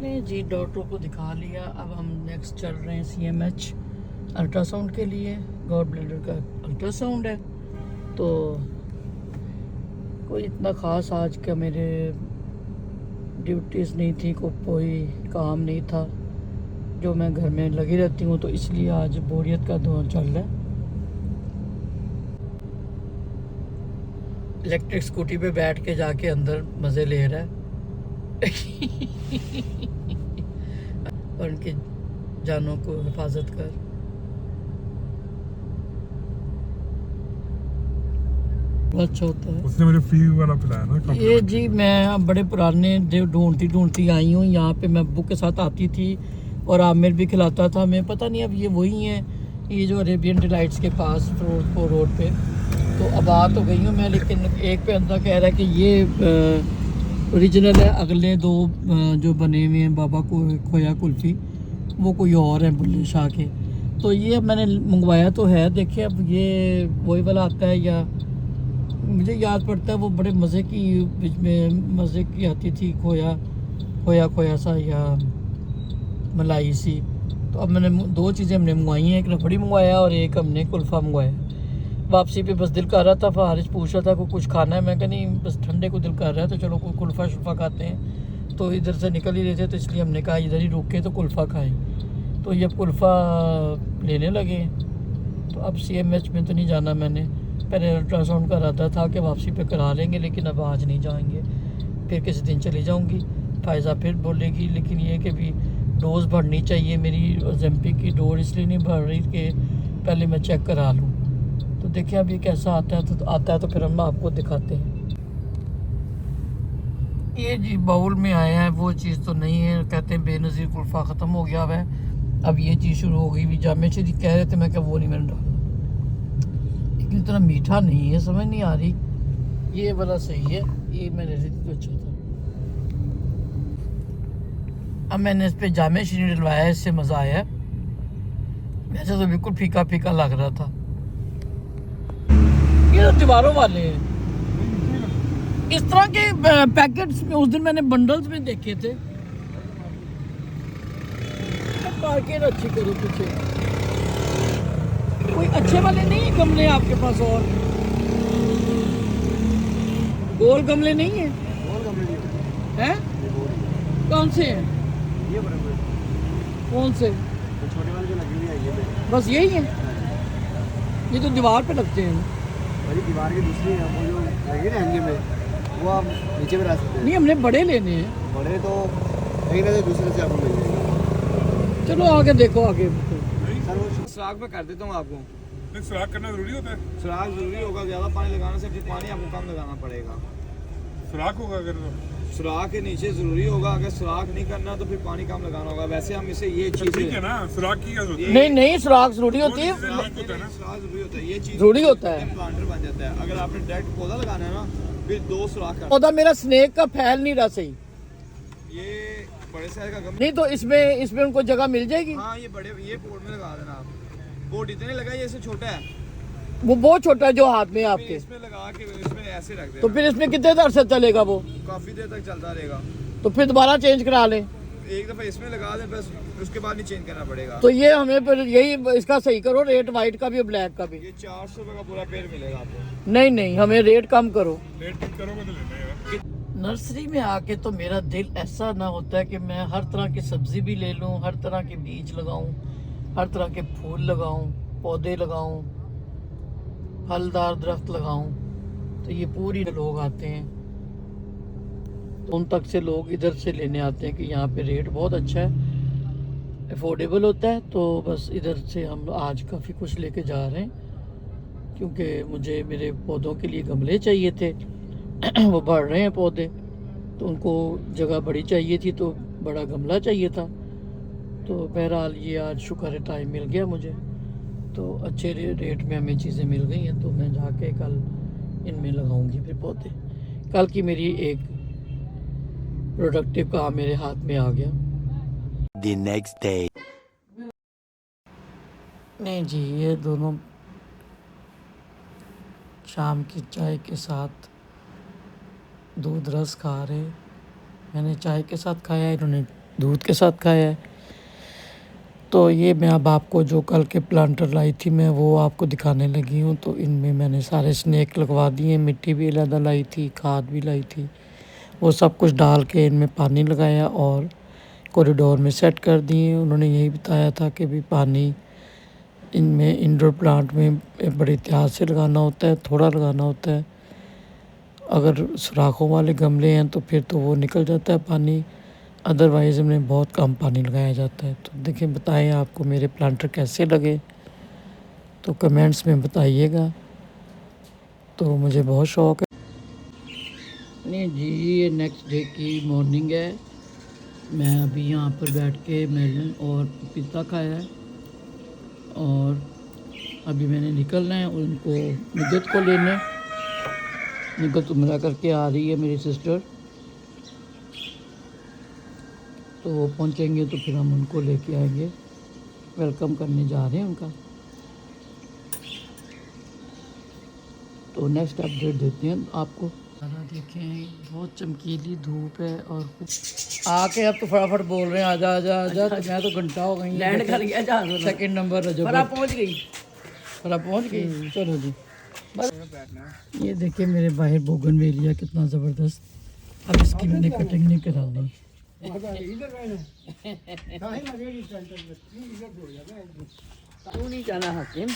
नहीं जी, डॉक्टर को दिखा लिया। अब हम नेक्स्ट चल रहे हैं CMH अल्ट्रासाउंड के लिए। गॉल ब्लैडर का अल्ट्रासाउंड है। तो कोई इतना ख़ास आज का मेरे ड्यूटीज़ नहीं थी, कोई काम नहीं था। जो मैं घर में लगी रहती हूँ, तो इसलिए आज बोरियत का दौर चल रहा है। इलेक्ट्रिक स्कूटी पे बैठ के जाके अंदर मज़े ले रहा है और उनकी जानों को हिफाजत कर। अच्छा होता है। उसने मुझे फ्री वाला पिलाया ना। ये जी मैं बड़े पुराने ढूंढती आई हूँ यहाँ पे। मैं अब्बू के साथ आती थी और आमिर भी खिलाता था। मैं पता नहीं अब ये वही है, ये जो अरेबियन डिलाइट्स के पास रोड पे। तो अब आ तो गई हूँ मैं, लेकिन एक पे अंदर कह रहा है कि ये ओरिजिनल है। अगले दो जो बने हुए हैं बाबा को खोया कुल्फ़ी, वो कोई और है बुल्ले शाह के। तो ये मैंने मंगवाया तो है, देखिए अब ये वही वाला आता है या मुझे याद पड़ता है वो बड़े मज़े की बीच में मज़े की आती थी, खोया सा या मलाई सी। तो अब मैंने दो चीज़ें हमने मंगवाई हैं, एक रबड़ी मंगवाया और एक हमने कुल्फ़ा मंगवाया। वापसी पे बस दिल कर रहा था, फारिश पूछ रहा था को कुछ खाना है। मैं कहा नहीं, बस ठंडे को दिल कर रहा है तो चलो कोई कुल्फ़ा शुल्फ़ा खाते हैं। तो इधर से निकल ही रहे थे, तो इसलिए हमने कहा इधर ही रुक के तो कुल्फ़ा खाएं। तो ये कुल्फ़ा लेने लगे। तो अब CMH में तो नहीं जाना मैंने, पहले अल्ट्रासाउंड का इरादा था कि वापसी पे करा लेंगे, लेकिन अब आज नहीं जाएंगे, फिर किसी दिन चली जाऊंगी। फायज़ा फिर बोलेगी, लेकिन ये कि भी डोज़ बढ़नी चाहिए मेरी। ओज़ेम्पिक की डोज इसलिए नहीं बढ़ रही कि पहले मैं चेक करा लूँ। तो देखिए अब ये कैसा आता है तो फिर हम आपको दिखाते हैं। ये जी बाउल में आया है, वो चीज़ तो नहीं है। कहते हैं बेनज़ीर कुल्फ़ा ख़त्म हो गया है, अब ये चीज़ शुरू हो गई। भी जामे शरीफ कह रहे थे, मैं क्या वो नहीं मैंने डाला, लेकिन इतना मीठा नहीं है, समझ नहीं आ रही। ये वाला सही है, ये मैंने रही थी तो अच्छा था। अब मैंने इस पे जामे शरीफ डलवाया, इससे मज़ा आया। वैसे तो बिल्कुल फीका फीका लग रहा था। ये तो दीवारों वाले हैं, इस तरह के पैकेट्स में उस दिन मैंने बंडल्स में देखे थे। मार्केट अच्छी करो पीछे, कोई अच्छे वाले नहीं है गमले आपके पास? और गोल गमले नहीं है? हैं? कौन से हैं? ये बड़े बड़े कौन से? तो छोटे वाले जो लगे हुए हैं ये बस यही है? ये तो दीवार पे लगते हैं। बड़ी दीवार की दूसरी है, वो जो लगे ना हैंगे में, वो आप नीचे में रख सकते हैं। नहीं, हमने बड़े लेने हैं। बड़े तो एक ना तो दूसरे से आपको मिल जाएगा। चलो आगे देखो, आगे सर वो सुराख में कर देता हूँ आपको। नहीं, सुराख करना जरूरी होता है। सुराख जरूरी होगा, ज़्यादा पानी लगाने से फिर पानी आपको कम लगाना पड़ेगा। सुराख होगा अगर सुराख के नीचे जरूरी होगा, अगर सुराख नहीं करना तो फिर पानी कम लगाना होगा। वैसे हम इसे ये चीज़ ठीक है ना, सुराख की क्या जरूरत है? नहीं नहीं, सुराख जरूरी होती है। सुराख जरूरी होता है, ये चीज़ जरूरी होता है। प्लांटर बन जाता है। अगर आपने डायरेक्ट पौधा लगाना है ना, फिर 2 सुराख कर। पौधा मेरा स्नेक का फैल नहीं रहा सही। ये बड़े साइज का गमला नहीं तो इसमें उनको जगह मिल जाएगी। हाँ, ये बड़े ये पोर्ट में लगा देना आप। पोर्ट इतने लगा, ये इससे छोटा है, वो बहुत छोटा है जो हाथ में है आपके। इसमें लगा के इसमें ऐसे रख देना। तो फिर इसमें कितने देर से चलेगा वो? काफी देर तक चलता रहेगा। तो फिर दोबारा चेंज करा लें। एक दफा इसमें लगा दे बस, उसके बाद नहीं चेंज करना पड़ेगा। तो ये हमें फिर यही इसका सही करो रेट, वाइट का भी और ब्लैक का भी। ये 400 रुपए का पूरा पेड़ मिलेगा आपको। नहीं नहीं, हमें रेट कम करो। लेट ठीक करोगे तो लेना यार। नर्सरी में आके तो मेरा दिल ऐसा ना होता है कि मैं हर तरह की सब्जी भी ले लूं, हर तरह के बीज लगाऊं, हर तरह के फूल लगाऊं, पौधे लगाऊं, फलदार दरख्त लगाऊं। तो ये पूरी लोग आते हैं, उन तक से लोग इधर से लेने आते हैं कि यहाँ पे रेट बहुत अच्छा है, अफोर्डेबल होता है। तो बस इधर से हम आज काफ़ी कुछ लेके जा रहे हैं, क्योंकि मुझे मेरे पौधों के लिए गमले चाहिए थे। वो बढ़ रहे हैं पौधे, तो उनको जगह बड़ी चाहिए थी, तो बड़ा गमला चाहिए था। तो बहरहाल ये आज शुक्र है टाइम मिल गया मुझे, तो अच्छे रेट में हमें चीज़ें मिल गई हैं। तो मैं जाके कल इनमें लगाऊंगी फिर पौधे। कल की मेरी एक प्रोडक्टिव काम मेरे हाथ में आ गया। The next day. नहीं जी, ये दोनों शाम की चाय के साथ दूध रस खा रहे। मैंने चाय के साथ खाया, इन्होंने दूध के साथ खाया है। तो ये मैं अब आपको जो कल के प्लांटर लाई थी मैं वो आपको दिखाने लगी हूँ। तो इनमें मैंने सारे स्नेक लगवा दिए, मिट्टी भी अलग लाई थी, खाद भी लाई थी, वो सब कुछ डाल के इनमें पानी लगाया और कॉरिडोर में सेट कर दिए। उन्होंने यही बताया था कि भी पानी इनमें इंडोर प्लांट में बड़े एहतियात से लगाना होता है, थोड़ा लगाना होता है। अगर सुराखों वाले गमले हैं तो फिर तो वो निकल जाता है पानी, अदरवाइज़ इनमें बहुत कम पानी लगाया जाता है। तो देखिए, बताएं आपको मेरे प्लांटर कैसे लगे तो कमेंट्स में बताइएगा। तो मुझे बहुत शौक़ है। नहीं जी, ये नेक्स्ट डे की मॉर्निंग है। मैं अभी यहाँ पर बैठ के मेलन और पपीता खाया है और अभी मैंने निकलना है उनको निगत को लेने। निगत उम्रा करके आ रही है मेरी सिस्टर, तो वो पहुँचेंगे तो फिर हम उनको लेके आएंगे, वेलकम करने जा रहे हैं उनका। तो नेक्स्ट अपडेट देते हैं आपको। देखें, बहुत चमकीली धूप है और आके अब तो फटाफट बोल रहे हैं आजा आजा आजा। तो मैं तो घंटा हो गई लैंड कर गया जहाज, सेकंड नंबर रजब पहुंच गई, पहुंच गई। चलो जी, बस ये देखिए मेरे बाहर बोगनवेलिया कितना ज़बरदस्त। अब इसकी मैंने कटिंग नहीं करानी। तू नहीं जाना हाकिम?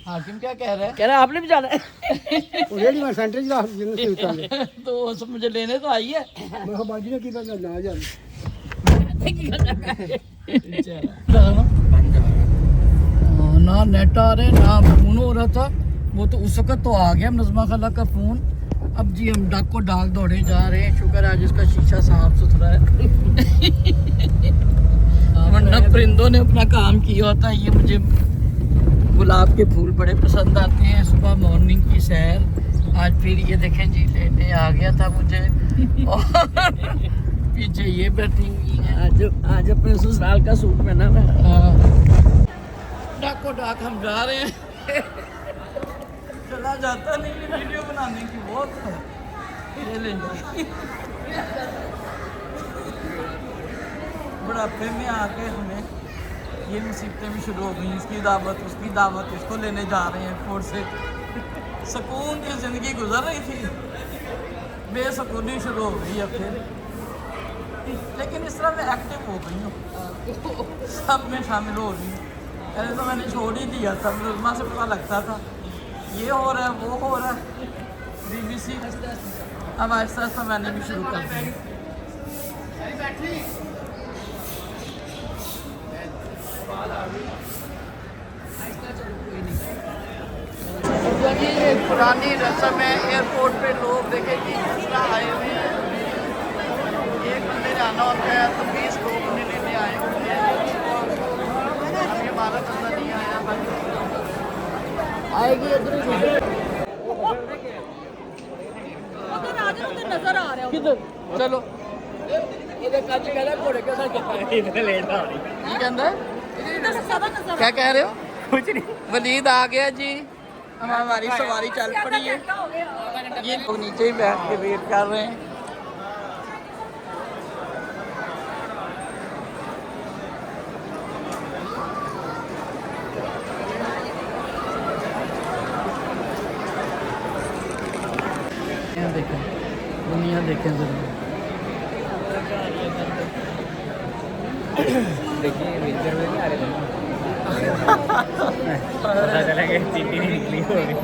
हाकिम क्या कह रहा है? कह रहा है आपने भी जाना है। तो सब मुझे लेने तो आई है। ना नेट आ रहे ना फोन हो रहा था, वो तो उस वक्त तो आ गया नज़मा खाला का फ़ोन। अब जी हम डाक को डाक दौड़े जा रहे हैं। शुक्र आज इसका शीशा साफ सुथरा है। वरना परिंदों ने अपना काम किया होता। ये मुझे गुलाब के फूल बड़े पसंद आते हैं। सुबह मॉर्निंग की सैर आज फिर ये देखें जी लेने आ गया था मुझे। और पीछे ये बैठी हुई है। आज अपने ससुराल का सूट पहना मैं। डाको डाक हम जा रहे हैं। चला जाता नहीं है, वीडियो बनाने की बहुत है। ये लेंगे बुढ़ापे में आके हमें ये मुसीबतें भी शुरू हो गई। इसकी दावत, उसकी दावत, इसको लेने जा रहे हैं एयरपोर्ट से। सुकून की ज़िंदगी गुजर रही थी, बेसुकूनी शुरू हो गई है फिर। लेकिन इस तरह मैं एक्टिव हो गई हूँ, सब में शामिल हो रही हूँ। पहले तो मैंने छोड़ ही दिया था, मुझे से पता लगता था ये हो रहा है वो हो रहा है BBC। अब आहिस्ता आहिस्ता मैंने भी शुरू कर दिया। ये पुरानी रस्म है, एयरपोर्ट पे लोग देखे कि दूसरा आए हुए हैं। एक बंदे जाना होता है तो 20 लोग उन्हें लेने आए होते हैं। अभी हमारा बंदा नहीं आया, आएगी इधर नजर आ रहा किधर। चलो घोड़े के साथ क्या कह रहे हो? कुछ नहीं, वलीद आ गया जी। हमारी सवारी चल पड़ी है। ये लोग नीचे ही बैठ के वेट कर रहे हैं। देखें दुनिया, देखें जरूर। देखिए विंटर में नहीं आ रहे थे। पता चला कि चीटी नहीं निकली हो रही।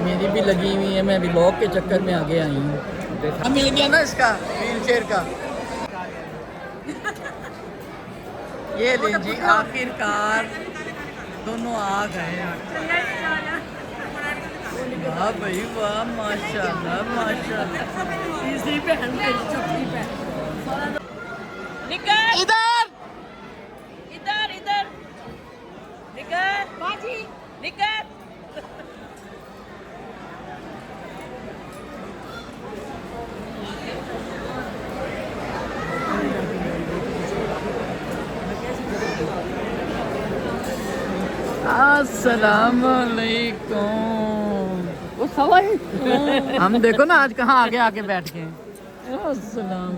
मेरी भी लगी हुई है, मैं ब्लॉग के चक्कर में आगे आई हूँ। अब मिल गया ना इसका व्हील चेयर का। ये लें जी, आखिरकार दोनों आ गए। वाह भाई वाह, माशाल्लाह माशाल्लाह। इसी पे छुट्टी पे इधर इधर इधर निकल बाजी निकल। अस्सलाम वालेकुम। वो सवाई हम देखो ना आज कहाँ आगे आगे बैठ गए। अस्सलाम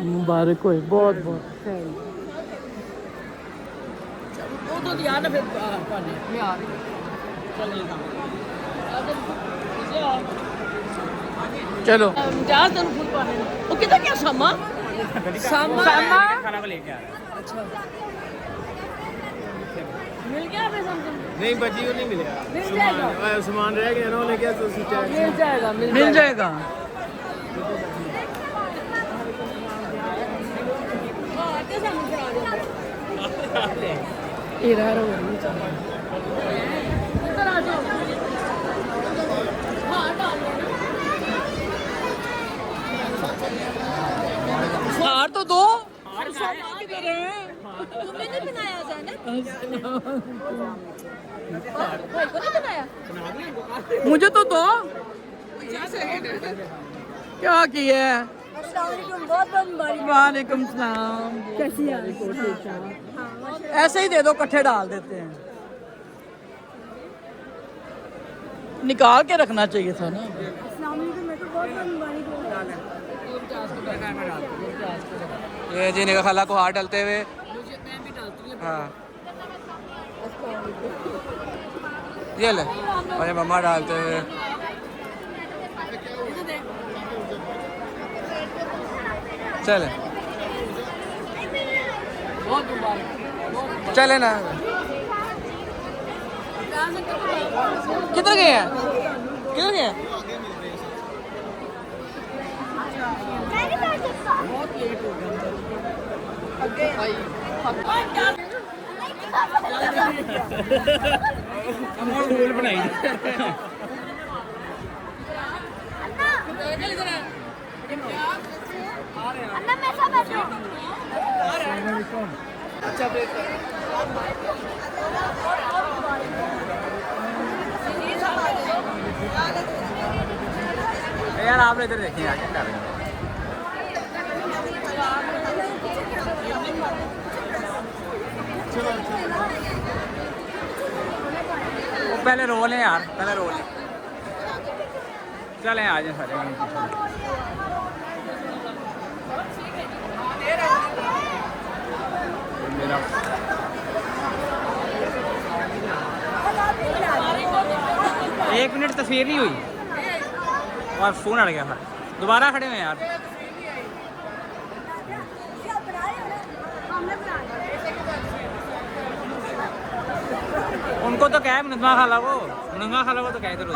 मुबारक होए बहुत बहुत वो तो दिया ना फिर पानी यार चलेगा चलो जहाज तन फुल पानी वो कितना क्या सामा सामा खाना को लेके आ रहा अच्छा मिल गया फिर समझ नहीं बची को नहीं मिलेगा मिल जाएगा सामान रह गया ना लेके तो मिल जाएगा मिल जाएगा इधर इधर आ जाओ हाँ डालो हार तो दो किधर है तुमने नहीं बनाया ज़ैनब भाई को नहीं बनाया मुझे तो दो क्या किया है बहुत बहुत मुबारक वालेकुम सलाम कैसी है ऐसे ही दे दो इकट्ठे डाल देते हैं निकाल के रखना चाहिए था ना ये जी निका खाला को हाथ डालते हुए हाँ ये ले और ये मम्मा डालते हुए चले चले ना किधर गए हैं किधर गए हैं फूल बनाई यार आप इधर देखिए आगे कर रहे हैं वो पहले रोल है यार पहले रोल है चलें आ जाए सारे मेरा एक मिनट तस्वीर नहीं हुई और फोन अड़ गया था दोबारा खड़े हुए यार उनको तो क्या है मुनंगा खाला को तो क्या इधर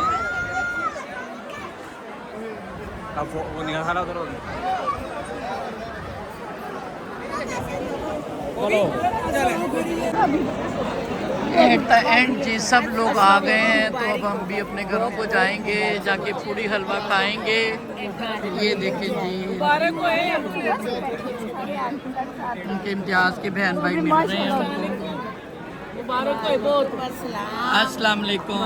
अब वो निगाह खाला उधर एट द एंड जी सब लोग आ गए हैं तो अब हम भी अपने घरों को जाएंगे जाके पूरी हलवा खाएंगे ये देखें जी उनके इम्तियाज के बहन भाई मिल रहे हैं मुबारक हो बहुत अस्सलाम वालेकुम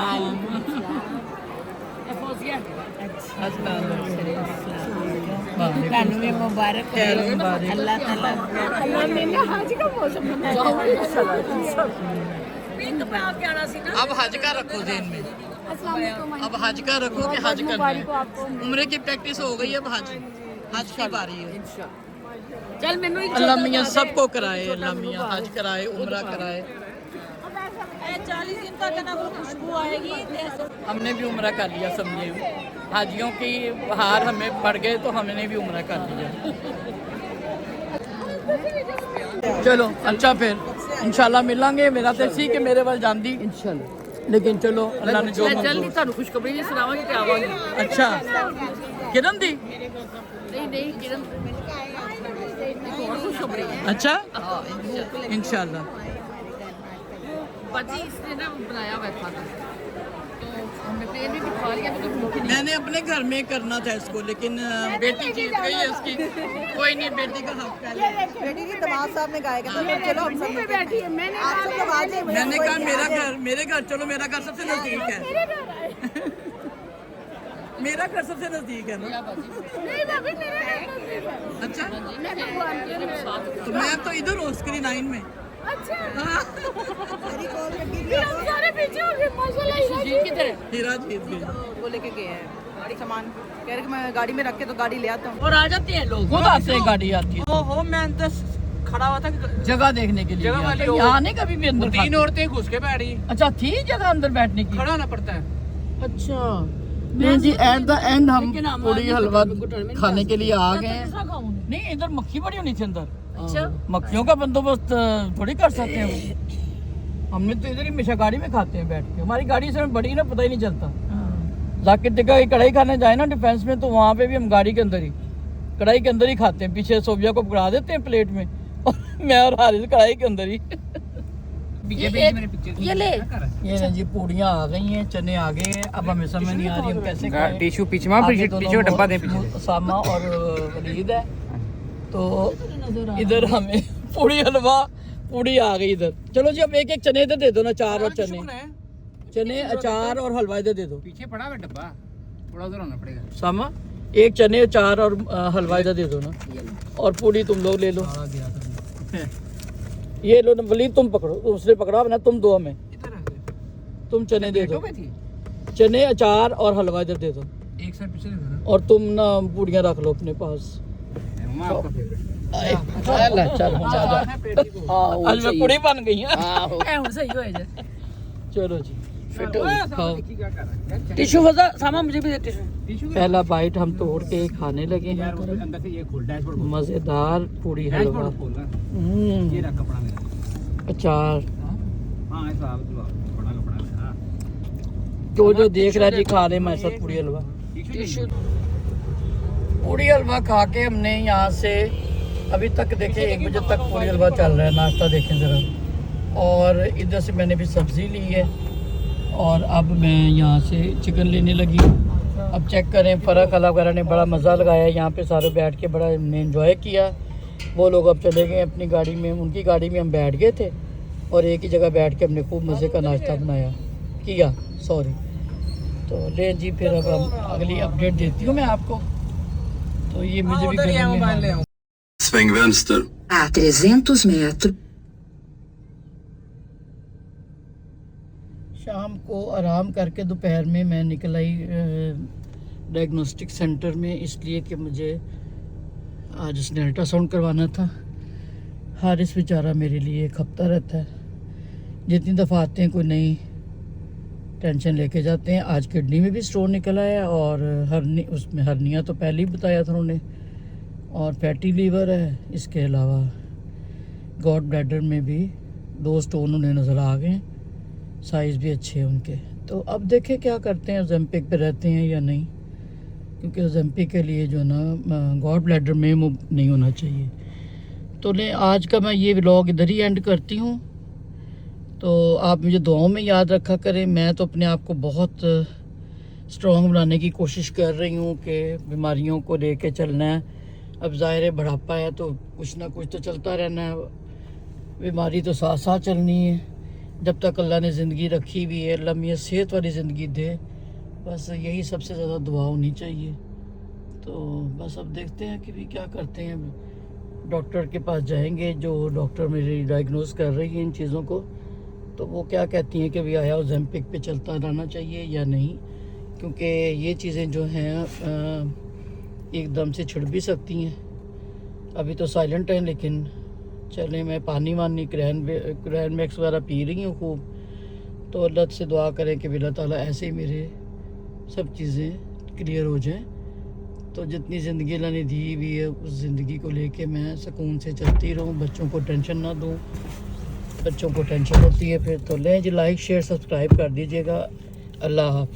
मुबारक अल्लाह ताला हाजी का मौसम अब हज का रखो ज़हन में अब हज का रखो कि हज करना है उम्र की प्रैक्टिस हो गई अब हज की बारी है चल मैनू अल्लाह मियां सबको कराए अल्लाह मियां हज कराए उम्रा कराए 40 दिन तक ना खुशबू आएगी हमने भी उम्रा कर लिया समझे हाजियों की हार हमें पड़ गए तो हमने भी उम्रा कर लिया चलो अच्छा फिर इंशाल्लाह मिलेंगे मेरा तो सी कि मेरे वाल जांदी इंशाल्लाह लेकिन चलो अल्लाह ने जो जल्दी ਤੁਹਾਨੂੰ ਖੁਸ਼ਖਬਰੀ ਜੀ ਸੁਣਾਵਾਂਗੇ ਤੇ ਆਵਾਂਗੇ अच्छा किरण दी नहीं किरण एक और खुशखबरी है अच्छा इंशाल्लाह पति इसने ना बनाया हुआ था तो हमने प्लेन भी बिठा लिया तो मैंने अपने घर में करना था इसको लेकिन बेटी जीत गई है इसकी कोई नहीं बेटी का हक पहले बेटी की दमाद साहब ने गाएगा तो चलो हम सब बैठी है मैंने आप सब लोग आ जाइए मैंने कहा मेरे घर चलो मेरा घर सबसे नजदीक है मेरा घर सबसे नजदीक है ना नहीं भाभी मेरा अच्छा मैं भगवान के साथ तो मैं तो इधर हूँ स्क्रीन 9 में अच्छा मेरी कॉल लगी हम सारे पीछे हो गए माशाल्लाह जी किधर है हीरा जीत गई वो लेके गए हैं सामान कह रहे कि मैं गाड़ी में रख के तो गाड़ी ले आता हूँ। और आ जाते हैं लोग। खुद आते हैं, गाड़ी आती है ओहो मैं अंदर खड़ा हुआ था कि जगह देखने के लिए। जगह वाली हो। यहाँ नहीं कभी भी अंदर तीन खाते। औरतें घुस के बैठी, अच्छा थी जगह अंदर बैठने की? खड़ा होना पड़ता है। अच्छा नहीं जी, एट द एंड हम लेकिन हम पूरी आगे हलवा घुटन में खाने के लिए आ गए मैं हैं। दूसरा खाऊंगी। नहीं इधर मक्खी बड़ी होनी थी अंदर। अच्छा। मक्खियों का बंदोबस्त थोड़ी कर सकते हैं हमने तो इधर ही हमेशा गाड़ी में खाते हैं बैठ के। हमारी गाड़ी से बड़ी ना, पता ही नहीं चलता। जाकिर टिक्का की कढ़ाई खाने जाए ना डिफेंस में, तो वहाँ पे भी हम गाड़ी के अंदर ही, कढ़ाई के अंदर ही खाते हैं। पीछे सोबिया को पकड़ा देते हैं प्लेट में और मैं और हारिस कढ़ाई के अंदर ही। ये ले। ये ना जी पूड़ियाँ आ गई हैं, चने आ गए हैं। अब हमें समझ नहीं आ रही हम कैसे खाएं। टिश्यू पीछे मां, आगे पीछे दोनों डब्बा दे बहुत पीछे। सामा और वलीद है, तो इधर हमें पूड़ी हलवा पूड़ी आ गई इधर। चलो जी अब एक एक चने इधर दे दो ना, 4 और चने अचार और हलवा इधर दे दो। पीछे पड़ा है डब्बा, थोड़ा उधर होना पड़ेगा। सामा एक चने अचार और हलवा इधर दे दो ना, और पूड़ी तुम लोग ले लो। ये लो ना वलीद, तुम पकड़ो, उसने पकड़ा ना, तुम दो हमें। तुम चने दे दो, चने अचार और हलवा इधर दे दो। एक साइड पीछे दे दो। और तुम ना पूड़ियाँ रख लो अपने पास। आज मैं पूड़ी बन गई है। ਹੁਣ ਸਹੀ ਹੋਏ ਜੇ। चलो जी फिट हो गए, खाओ। टिश्यू वजह सामा मुझे भी दे टिश्यू। पहला बाइट हम तोड़ के खाने लगे हैं। अंदर से ये खोल डैशबोर्ड, मजेदार पूड़ी हलवा, डैशबोर्ड खोल ना। ये रख कपड़ा मेरा। अचार। हां ऐसा बड़ा कपड़ा है। तो जो देख रहा है जी खा ले मैं साथ पूड़ी हलवा। टिश्यू पूड़ी हलवा खा के हमने यहाँ से अभी तक देखे 1 बजे तक पूड़ी हलवा चल रहा है। नाश्ता देखें ज़रा। और इधर से मैंने भी सब्ज़ी ली है और अब मैं यहाँ से चिकन लेने लगी हूँ। अब चेक करें, फ़रक अला वगैरह ने बड़ा मज़ा लगाया यहाँ पे, सारे बैठ के बड़ा हमने इन्जॉय किया। वो लोग अब चले गए अपनी गाड़ी में, उनकी गाड़ी में हम बैठ गए थे और एक ही जगह बैठ के हमने खूब मज़े का नाश्ता बनाया किया। सॉरी, तो ले जी फिर अब हम अगली अपडेट देती हूँ मैं आपको। तो ये मुझे भी गर्मी में Sväng vänster. A 300 metros. शाम को आराम करके दोपहर में मैं निकल आई डायग्नोस्टिक सेंटर में, इसलिए कि मुझे आज उसने अल्ट्रासाउंड करवाना था। हारिस बेचारा मेरे लिए खपता रहता है, जितनी दफ़ा आते हैं कोई नई टेंशन लेके जाते हैं। आज किडनी में भी स्टोन निकला है और उसमें हर्निया तो पहले ही बताया था उन्होंने, और फैटी लीवर है। इसके अलावा गॉड ब्लैडर में भी 2 स्टोन उन्हें नज़र आ गए, साइज़ भी अच्छे हैं उनके। तो अब देखें क्या करते हैं, ओजेम्पिक पे रहते हैं या नहीं, क्योंकि ओजेम्पिक के लिए जो है ना गॉड ब्लैडर में वो नहीं होना चाहिए। तो ले आज का मैं ये व्लॉग इधर ही एंड करती हूँ। तो आप मुझे दुआओं में याद रखा करें। मैं तो अपने आप को बहुत स्ट्रॉन्ग बनाने की कोशिश कर रही हूँ कि बीमारियों को लेके चलना है। अब ज़ाहिर है बुढ़ापा है तो कुछ ना कुछ तो चलता रहना है, बीमारी तो साथ साथ चलनी है। जब तक अल्लाह ने ज़िंदगी रखी हुई है, अल्लाह मुझे सेहत वाली ज़िंदगी दे, बस यही सबसे ज़्यादा दुआ होनी चाहिए। तो बस अब देखते हैं कि भी क्या करते हैं। डॉक्टर के पास जाएंगे, जो डॉक्टर मेरी डायग्नोस कर रही है इन चीज़ों को, तो वो क्या कहती हैं कि भी आया ओजेम्पिक पे चलता रहना चाहिए या नहीं, क्योंकि ये चीज़ें जो हैं एकदम से छिड़ भी सकती हैं। अभी तो साइलेंट हैं, लेकिन चलें, मैं पानी वानी क्रैन मैक्स वगैरह पी रही हूँ खूब। तो अल्लाह से दुआ करें कि अल्लाह ताला ऐसे ही मेरे सब चीज़ें क्लियर हो जाएं। तो जितनी ज़िंदगी अल्लाह ने दी हुई है उस ज़िंदगी को लेके मैं सुकून से चलती रहूँ, बच्चों को टेंशन ना दूँ। बच्चों को टेंशन होती है फिर। तो लें जी, लाइक शेयर सब्सक्राइब कर दीजिएगा। अल्लाह हाफ़िज़।